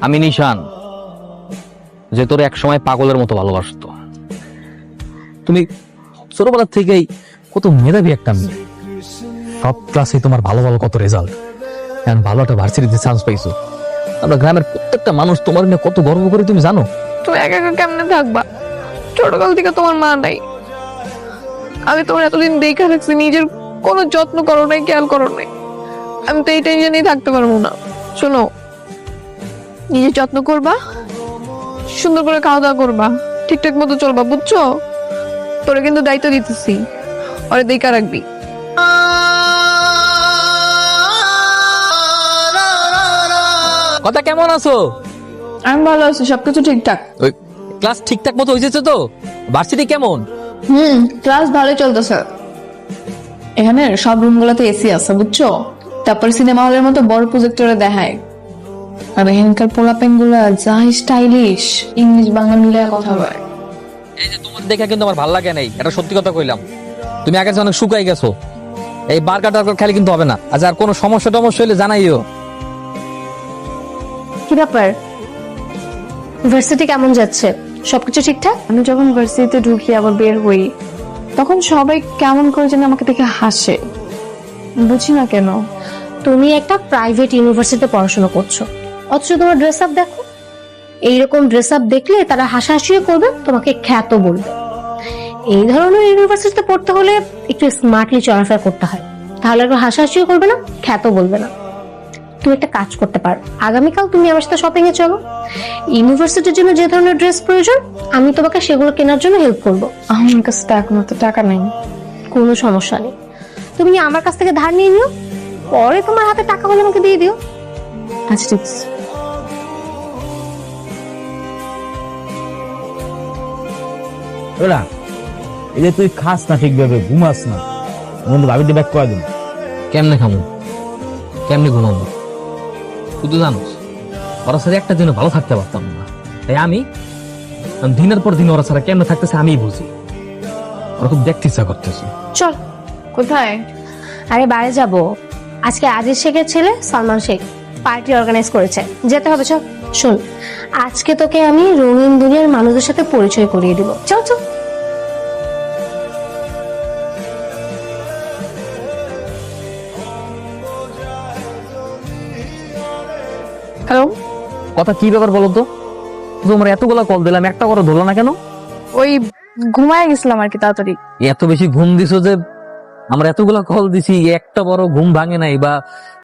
আমি নিশান, যে তোর এক সময় পাগলের মতো ভালোবাসতো। তুমি ছোটবেলা থেকেই কত মেধাবী একটা মেয়ে, সব ক্লাসে তোমার ভালো ভালো কত রেজাল্ট, এখন ভালো একটা ভার্সিটিতে চান্স পাইছো। আমরা গ্রামের প্রত্যেকটা মানুষ তোমার নিয়ে কত গর্ব করে, তুমি জানো? তুমি একা একা কেমনে থাকবা? ছোটকাল থেকে তোমার মা নাই, আমি তোমার এতদিন দেখে রাখছি, নিজের কোনো যত্ন করো নাই, খেয়াল করো নাই। আমি তো এই টেনশনেই থাকতে পারবো না। শোনো, নিজের যত্ন করবা, সুন্দর করে খাওয়া দাওয়া করবা, ঠিকঠাক মতো চলবা, বুঝছো? তোরে কিন্তু দায়িত্ব দিতেছি, ওরে দেখা রাখবি। কথা কেমন আছো? আমি ভালো আছি, সবকিছু ঠিকঠাক। ওই ক্লাস ঠিকঠাক মতো হয়েছে তো? ভার্সিটি কেমন? ক্লাস ভালোই চলতেছে। এখানে সব রুম গুলাতে এসি আছে, বুঝছো? তারপর সিনেমা হলের মতো বড় প্রজেক্টরে দেখায়। আর এখানকার পোলাপেন গুলা যা স্টাইলিশ, ইংলিশ বাংলা মিলে কথা বলে। এই যে তোমার দেখা কিন্তু আমার ভালো লাগে নাই, এটা সত্যি কথা কইলাম। তুমি আগে অনেক শুকাই গেছো, এই বার্গার টার্গার খেলে কিন্তু হবে না। আচ্ছা, আর কোনো সমস্যা টমস্যা হলে জানাইও। কি ব্যাপার, ইউনিভার্সিটি কেমন যাচ্ছে? সবকিছু ঠিকঠাক? আমি যখন ভার্সিটিতে ঢুকি আবার বের হই, তখন সবাই কেমন করে যেন আমাকে দেখে হাসে, বুঝি না কেন। তুমি একটা প্রাইভেট ইউনিভার্সিটিতে পড়াশোনা করছো, অথচ তোমার ড্রেস আপ দেখো। এইরকম ড্রেস আপ দেখলে তারা হাসাহাসিও করবে, তোমাকে খ্যাত বলবে। এই ধরনের ইউনিভার্সিটিতে পড়তে হলে একটু স্মার্টলি চলাফেরা করতে হয়, তাহলে একটু হাসাহাসিও করবে না, খ্যাত বলবে না। তুমি একটা কাজ করতে পারো, আগামীকাল তুমি আমার সাথে শপিং এ চলো। ইউনিভার্সিটির জন্য যে ধরনের ড্রেস প্রয়োজন, আমি তোমাকে সেগুলো কেনার জন্য হেল্প করবো। আমার কাছে তো এখন তো টাকা নেই। কোনো সমস্যা নেই, তুমি আমার কাছ থেকে ধার নিয়ে নিও, পরে তোমার হাতে টাকা হলে আমাকে দিয়ে দিও। আচ্ছা, ঠিক আছে। ওরা এই যে তুই খাস না ঠিকভাবে, ঘুমাস না, বন্ধু ভাবিতে ব্যাক করে দিন। কেমনে খামো, কেমনে ঘুমাবো? শুধু জানো, ওরা সাথে একটা দিনও ভালো থাকতে পারতাম না। তাই আমি দিনের পর দিন ওরা ছাড়া কেমনে থাকতেছে আমিই বুঝি। ওরা খুব দেখতে ইচ্ছা করতেছে। চল। কোথায়? আরে বাইরে যাব, আজকে আজিজ শেখের ছেলে সালমান শেখ পার্টি অর্গানাইজ করেছে, যেতে হবে। চল। শোন, আজকে তোকে আমি রঙিন দুনিয়ার মানুষদের সাথে পরিচয় করিয়ে দিব। চল চল। হ্যালো। কথা কি ব্যাপার বলো তো? তোমার এতগুলা কল দিলাম, একটা করে ধরলো না কেন? ওই ঘুমায় গেছিলাম আর কি, তাড়াতাড়ি। এত বেশি ঘুম দিছো যে আমরা এতগুলা কল দিছি, একটা বড় ঘুম ভাঙে নাই বা